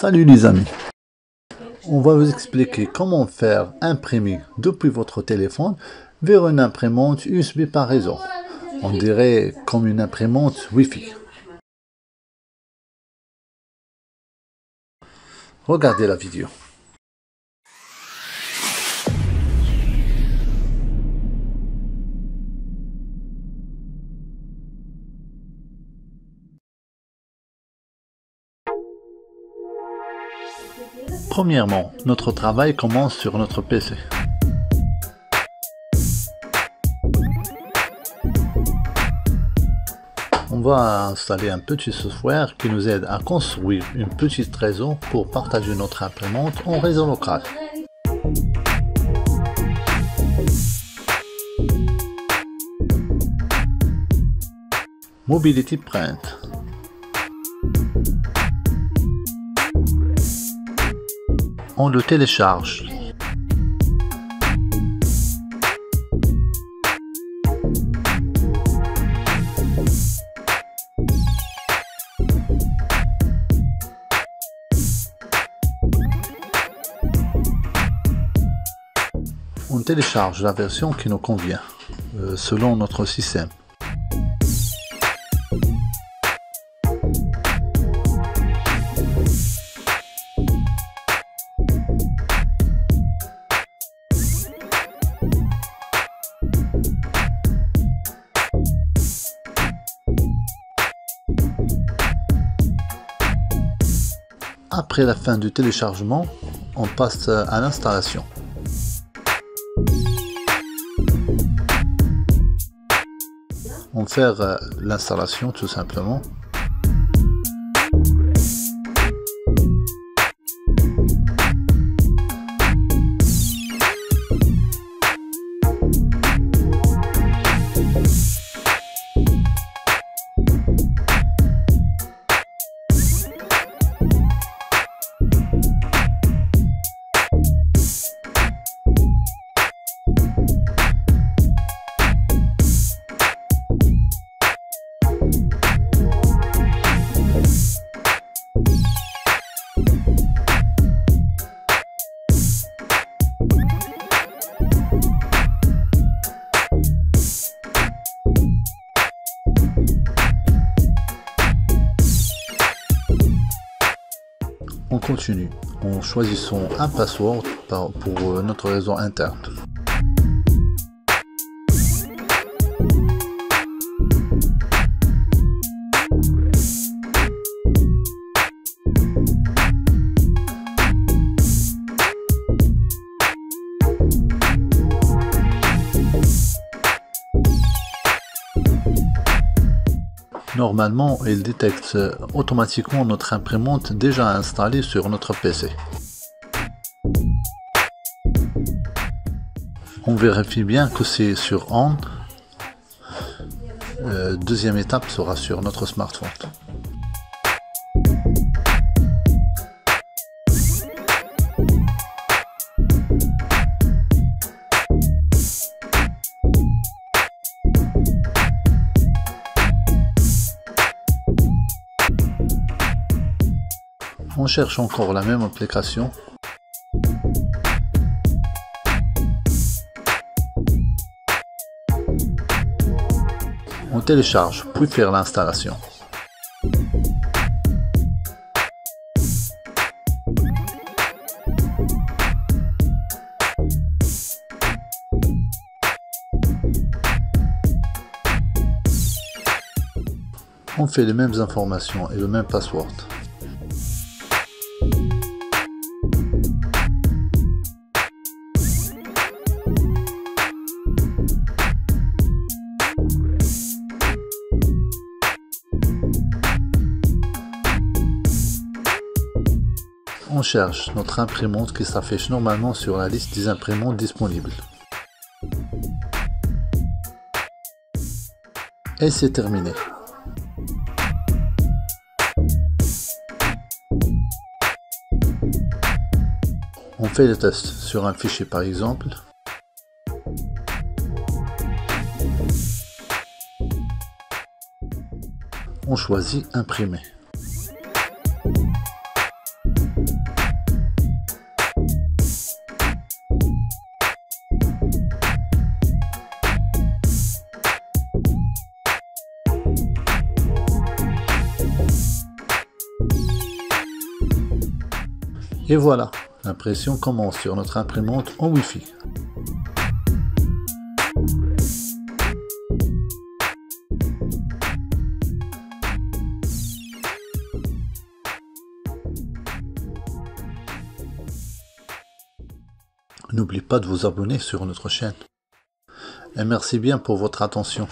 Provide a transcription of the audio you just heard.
Salut les amis, on va vous expliquer comment faire imprimer depuis votre téléphone vers une imprimante USB par réseau. On dirait comme une imprimante Wi-Fi. Regardez la vidéo. Premièrement, notre travail commence sur notre PC. On va installer un petit software qui nous aide à construire une petite réseau pour partager notre imprimante en réseau local. Mobility Print. On le télécharge. On télécharge la version qui nous convient, selon notre système. Après la fin du téléchargement, on passe à l'installation. On fait l'installation tout simplement. On continue en choisissant un password pour notre réseau interne. Normalement, il détecte automatiquement notre imprimante déjà installée sur notre PC. On vérifie bien que c'est sur On. Deuxième étape sera sur notre smartphone. On cherche encore la même application. On télécharge puis faire l'installation. On fait les mêmes informations et le même password. On cherche notre imprimante qui s'affiche normalement sur la liste des imprimantes disponibles. Et c'est terminé. On fait le test sur un fichier par exemple. On choisit imprimer. Et voilà, l'impression commence sur notre imprimante en Wi-Fi. N'oubliez pas de vous abonner sur notre chaîne. Et merci bien pour votre attention.